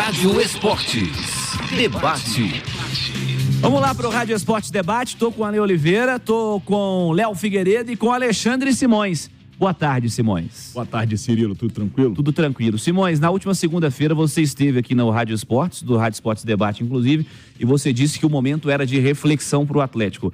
Rádio Esportes Debate. Vamos lá para o Rádio Esportes Debate. Tô com a Ale Oliveira, tô com Léo Figueiredo e com Alexandre Simões. Boa tarde, Simões. Boa tarde, Cirilo. Tudo tranquilo? Tudo tranquilo. Simões, na última segunda-feira você esteve aqui no Rádio Esportes, do Rádio Esportes Debate, inclusive, e você disse que o momento era de reflexão para o Atlético.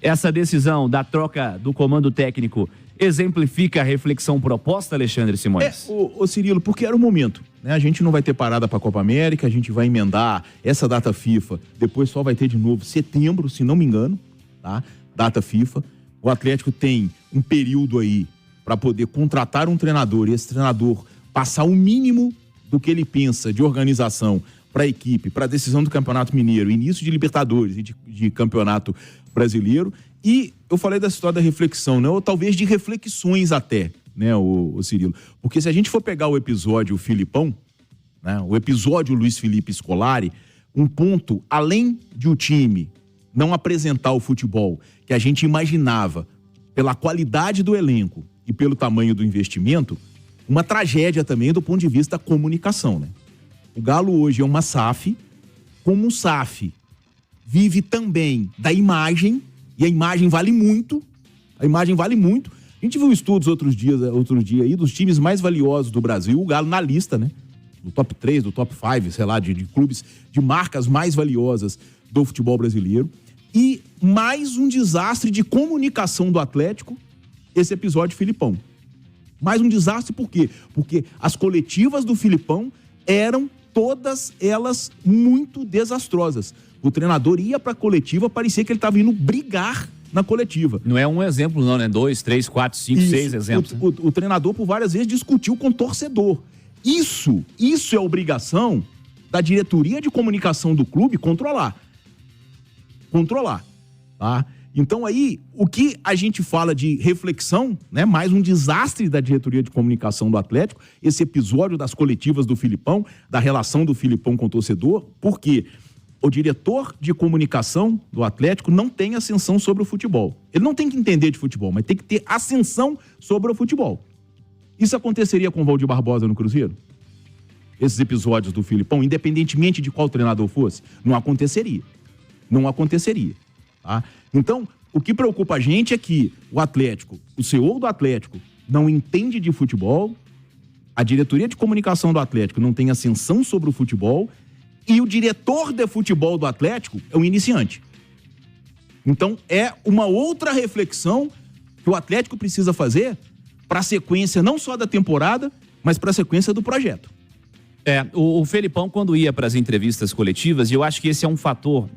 Essa decisão da troca do comando técnico exemplifica a reflexão proposta, Alexandre Simões? Cirilo, porque era o momento, né? A gente não vai ter parada para a Copa América, a gente vai emendar essa data FIFA, depois só vai ter de novo setembro, se não me engano, tá? Data FIFA. O Atlético tem um período aí para poder contratar um treinador e esse treinador passar o mínimo do que ele pensa de organização para a equipe, para a decisão do Campeonato Mineiro, início de Libertadores e de Campeonato Brasileiro. E eu falei da história da reflexão, né? Ou talvez de reflexões até, né, o Cirilo? Porque se a gente for pegar o episódio Filipão, né, o episódio Luiz Felipe Scolari, um ponto, além de o time não apresentar o futebol que a gente imaginava pela qualidade do elenco e pelo tamanho do investimento, uma tragédia também do ponto de vista da comunicação, né? O Galo hoje é uma SAF, como um SAF vive também da imagem, e a imagem vale muito, a gente viu estudos outro dia aí, dos times mais valiosos do Brasil, o Galo na lista, né? Do top 3, do top 5, sei lá, de clubes, de marcas mais valiosas do futebol brasileiro. E mais um desastre de comunicação do Atlético, esse episódio Filipão. Mais um desastre por quê? Porque as coletivas do Filipão eram todas elas muito desastrosas. O treinador ia pra coletiva, parecia que ele estava indo brigar na coletiva. Não é um exemplo não, né? 2, 3, 4, 5, 6 exemplos. O treinador por várias vezes discutiu com o torcedor. Isso é obrigação da diretoria de comunicação do clube controlar, tá? Então aí, o que a gente fala de reflexão, né? Mais um desastre da diretoria de comunicação do Atlético, esse episódio das coletivas do Filipão, da relação do Filipão com o torcedor, porque o diretor de comunicação do Atlético não tem ascensão sobre o futebol. Ele não tem que entender de futebol, mas tem que ter ascensão sobre o futebol. Isso aconteceria com o Valdir Barbosa no Cruzeiro? Esses episódios do Filipão, independentemente de qual treinador fosse, não aconteceria. Tá? Então, o que preocupa a gente é que o Atlético, o CEO do Atlético, não entende de futebol, a diretoria de comunicação do Atlético não tem ascensão sobre o futebol e o diretor de futebol do Atlético é um iniciante. Então, é uma outra reflexão que o Atlético precisa fazer para a sequência não só da temporada, mas para a sequência do projeto. O Felipão, quando ia para as entrevistas coletivas, e eu acho que esse é um fator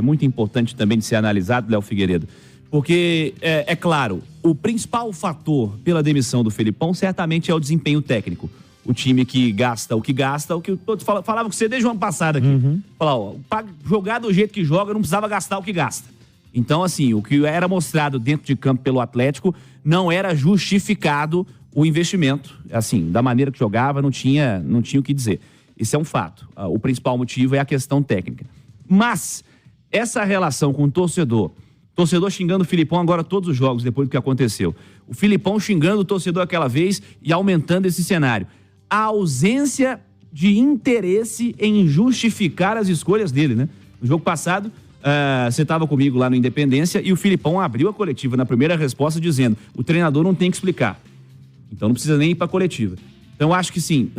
muito importante também de ser analisado, Léo Figueiredo, porque, é claro, o principal fator pela demissão do Felipão certamente é o desempenho técnico. O time que gasta, o que todos falavam que você desde o ano passado aqui. Falar, jogar do jeito que joga, não precisava gastar o que gasta. Então, assim, o que era mostrado dentro de campo pelo Atlético não era justificado o investimento, assim, da maneira que jogava, não tinha o que dizer. Isso é um fato. O principal motivo é a questão técnica. Mas essa relação com o torcedor xingando o Filipão agora todos os jogos, depois do que aconteceu. O Filipão xingando o torcedor aquela vez e aumentando esse cenário. A ausência de interesse em justificar as escolhas dele, né? No jogo passado, você estava comigo lá no Independência e o Filipão abriu a coletiva na primeira resposta dizendo: o treinador não tem que explicar. Então não precisa nem ir para a coletiva. Então acho que sim,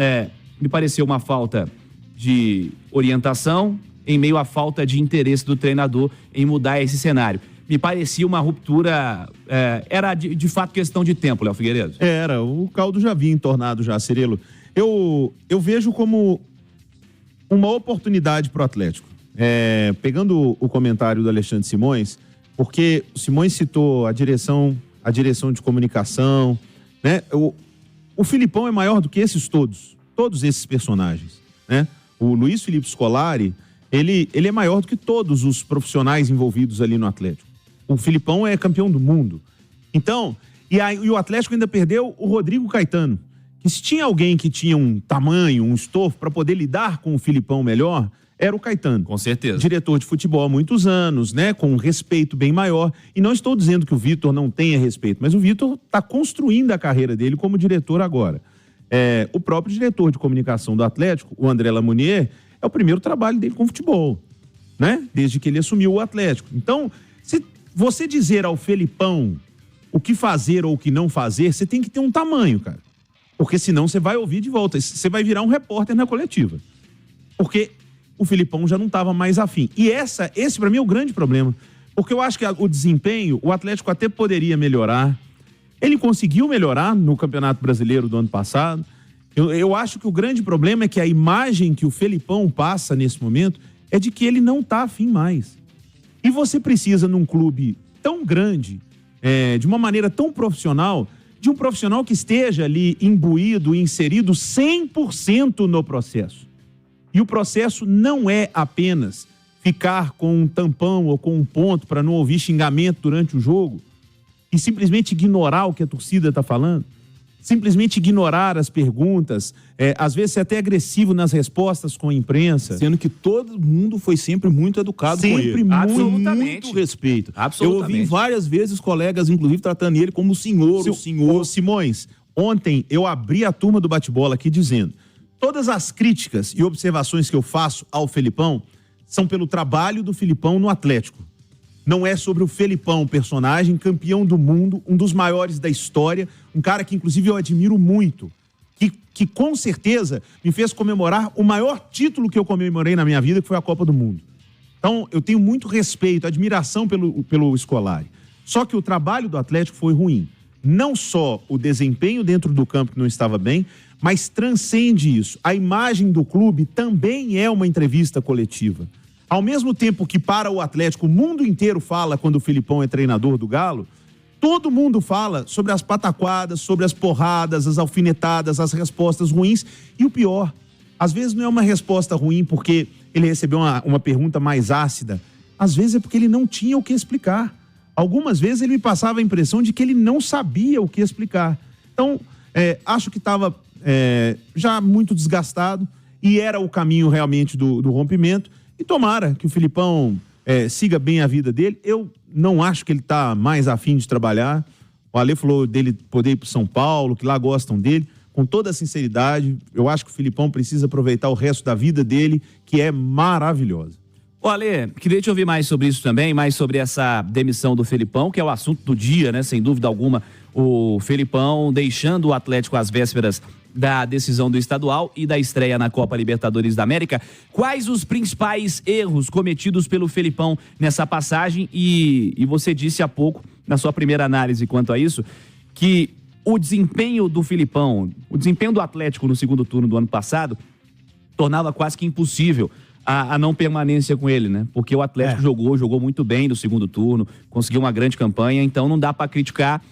me pareceu uma falta de orientação em meio à falta de interesse do treinador em mudar esse cenário. Me parecia uma ruptura, era de fato questão de tempo, Léo Figueiredo. O caldo já vinha entornado já, Cirilo. Eu vejo como uma oportunidade para o Atlético. Pegando o comentário do Alexandre Simões, porque o Simões citou a direção de comunicação, né? O Filipão é maior do que todos esses personagens, né? O Luiz Felipe Scolari, ele é maior do que todos os profissionais envolvidos ali no Atlético. O Filipão é campeão do mundo. Então, e o Atlético ainda perdeu o Rodrigo Caetano, que se tinha alguém que tinha um tamanho, um estofo para poder lidar com o Filipão melhor, era o Caetano. Com certeza. Diretor de futebol há muitos anos, né? Com um respeito bem maior. E não estou dizendo que o Vitor não tenha respeito, mas o Vitor está construindo a carreira dele como diretor agora. O próprio diretor de comunicação do Atlético, o André Lamounier, é o primeiro trabalho dele com futebol, né? Desde que ele assumiu o Atlético. Então, se você dizer ao Felipão o que fazer ou o que não fazer, você tem que ter um tamanho, cara. Porque senão você vai ouvir de volta. Você vai virar um repórter na coletiva. Porque o Felipão já não estava mais afim. E esse para mim é o grande problema. Porque eu acho que o desempenho, o Atlético até poderia melhorar. Ele conseguiu melhorar no Campeonato Brasileiro do ano passado. Eu acho que o grande problema é que a imagem que o Felipão passa nesse momento é de que ele não está afim mais. E você precisa, num clube tão grande, de uma maneira tão profissional, de um profissional que esteja ali imbuído, inserido 100% no processo. E o processo não é apenas ficar com um tampão ou com um ponto para não ouvir xingamento durante o jogo e simplesmente ignorar o que a torcida está falando, simplesmente ignorar as perguntas, às vezes ser até agressivo nas respostas com a imprensa. Sendo que todo mundo foi sempre muito educado com ele. Sempre muito respeito. Absolutamente. Eu ouvi várias vezes colegas, inclusive, tratando ele como o senhor. Ô, Simões, ontem eu abri a turma do bate-bola aqui dizendo: todas as críticas e observações que eu faço ao Felipão são pelo trabalho do Felipão no Atlético. Não é sobre o Felipão, personagem, campeão do mundo, um dos maiores da história, um cara que inclusive eu admiro muito, que com certeza me fez comemorar o maior título que eu comemorei na minha vida, que foi a Copa do Mundo. Então eu tenho muito respeito, admiração pelo Scolari. Só que o trabalho do Atlético foi ruim. Não só o desempenho dentro do campo que não estava bem, mas transcende isso. A imagem do clube também é uma entrevista coletiva. Ao mesmo tempo que para o Atlético o mundo inteiro fala quando o Felipão é treinador do Galo, todo mundo fala sobre as pataquadas, sobre as porradas, as alfinetadas, as respostas ruins. E o pior, às vezes não é uma resposta ruim porque ele recebeu uma pergunta mais ácida. Às vezes é porque ele não tinha o que explicar. Algumas vezes ele me passava a impressão de que ele não sabia o que explicar. Então, acho que estava já muito desgastado e era o caminho realmente do rompimento. E tomara que o Felipão siga bem a vida dele. Eu não acho que ele está mais afim de trabalhar. O Ale falou dele poder ir para São Paulo, que lá gostam dele. Com toda a sinceridade, eu acho que o Felipão precisa aproveitar o resto da vida dele, que é maravilhosa. Ô, Ale, queria te ouvir mais sobre isso também, mais sobre essa demissão do Felipão, que é o assunto do dia, né? Sem dúvida alguma, o Felipão deixando o Atlético às vésperas da decisão do estadual e da estreia na Copa Libertadores da América. Quais os principais erros cometidos pelo Felipão nessa passagem? E você disse há pouco, na sua primeira análise quanto a isso, que o desempenho do Felipão, o desempenho do Atlético no segundo turno do ano passado, tornava quase que impossível a não permanência com ele, né? Porque o Atlético jogou muito bem no segundo turno, conseguiu uma grande campanha, então não dá para criticar.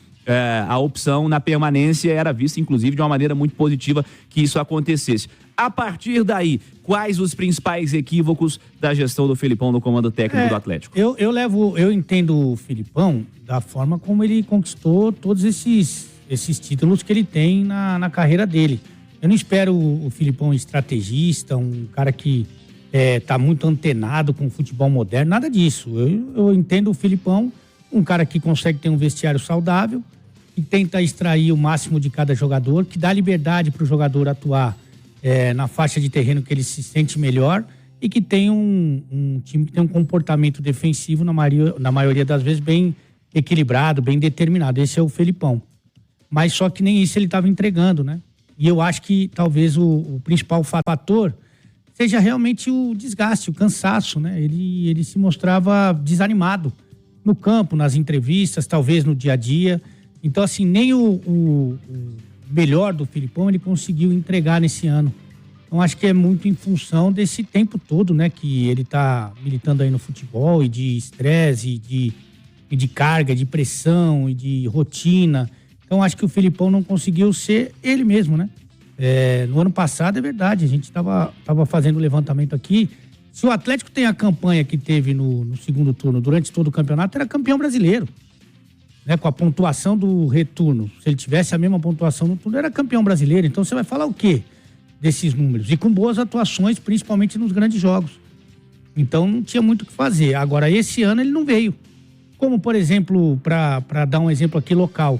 A opção na permanência era vista, inclusive, de uma maneira muito positiva que isso acontecesse. A partir daí, quais os principais equívocos da gestão do Felipão no comando técnico do Atlético? Eu entendo o Felipão da forma como ele conquistou todos esses títulos que ele tem na carreira dele. Eu não espero o Felipão estrategista, um cara que tá muito antenado com o futebol moderno, nada disso. Eu entendo o Felipão, um cara que consegue ter um vestiário saudável, que tenta extrair o máximo de cada jogador, que dá liberdade para o jogador atuar na faixa de terreno que ele se sente melhor e que tem um time que tem um comportamento defensivo, na maioria das vezes, bem equilibrado, bem determinado. Esse é o Felipão. Mas só que nem isso ele estava entregando, né? E eu acho que talvez o principal fator seja realmente o desgaste, o cansaço, né? Ele se mostrava desanimado no campo, nas entrevistas, talvez no dia a dia. Então, assim, nem o melhor do Felipão ele conseguiu entregar nesse ano. Então, acho que é muito em função desse tempo todo, né? Que ele tá militando aí no futebol, e de estresse, e de carga, de pressão, e de rotina. Então, acho que o Felipão não conseguiu ser ele mesmo, né? No ano passado, é verdade, a gente estava fazendo o levantamento aqui. Se o Atlético tem a campanha que teve no segundo turno durante todo o campeonato, era campeão brasileiro. Né? Com a pontuação do retorno. Se ele tivesse a mesma pontuação no turno, era campeão brasileiro. Então você vai falar o quê desses números? E com boas atuações, principalmente nos grandes jogos. Então não tinha muito o que fazer. Agora, esse ano ele não veio. Como, por exemplo, para dar um exemplo aqui local,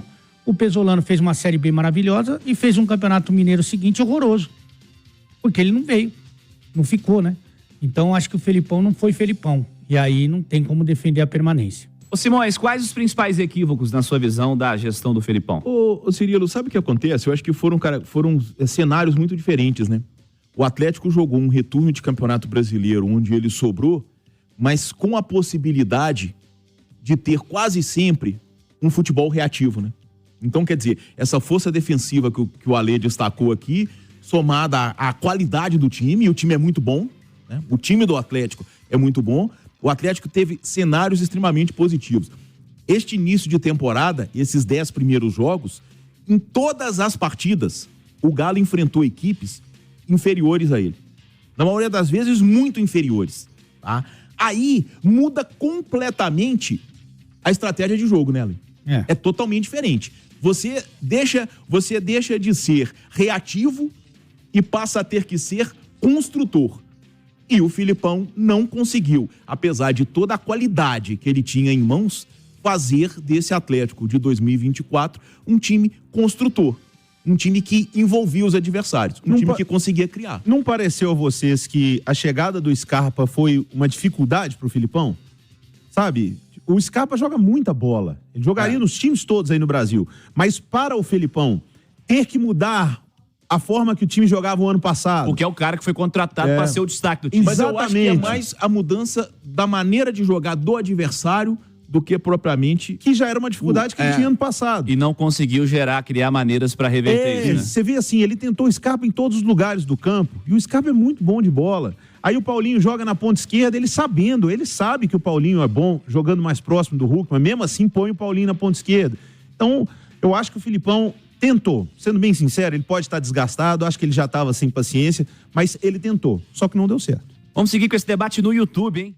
O Pesolano fez uma Série B maravilhosa e fez um Campeonato Mineiro seguinte horroroso. Porque ele não veio, não ficou, né? Então acho que o Felipão não foi Felipão. E aí não tem como defender a permanência. Ô Simões, quais os principais equívocos na sua visão da gestão do Felipão? Ô Cirilo, sabe o que acontece? Eu acho que foram cenários muito diferentes, né? O Atlético jogou um retorno de Campeonato Brasileiro onde ele sobrou, mas com a possibilidade de ter quase sempre um futebol reativo, né? Então, quer dizer, essa força defensiva que o Ale destacou aqui, somada à qualidade do time, e o time é muito bom, né? O time do Atlético é muito bom. O Atlético teve cenários extremamente positivos. Este início de temporada, esses 10 primeiros jogos, em todas as partidas, o Galo enfrentou equipes inferiores a ele. Na maioria das vezes, muito inferiores. Tá? Aí, muda completamente a estratégia de jogo, né, Ale? É totalmente diferente. Você deixa de ser reativo e passa a ter que ser construtor. E o Filipão não conseguiu, apesar de toda a qualidade que ele tinha em mãos, fazer desse Atlético de 2024 um time construtor. Um time que envolvia os adversários. Um time que conseguia criar. Não pareceu a vocês que a chegada do Scarpa foi uma dificuldade pro Filipão? Sabe? O Scarpa joga muita bola. Ele jogaria nos times todos aí no Brasil. Mas para o Felipão ter que mudar a forma que o time jogava o ano passado. Porque é o cara que foi contratado para ser o destaque do time. Mas eu acho que é mais a mudança da maneira de jogar do adversário do que propriamente... Que já era uma dificuldade que ele tinha ano passado. E não conseguiu criar maneiras para reverter isso, né? Você vê assim, ele tentou o Scarpa em todos os lugares do campo. E o Scarpa é muito bom de bola. Aí o Paulinho joga na ponta esquerda, ele sabe que o Paulinho é bom, jogando mais próximo do Hulk, mas mesmo assim põe o Paulinho na ponta esquerda. Então, eu acho que o Filipão tentou. Sendo bem sincero, ele pode estar desgastado, acho que ele já estava sem paciência, mas ele tentou. Só que não deu certo. Vamos seguir com esse debate no YouTube, hein?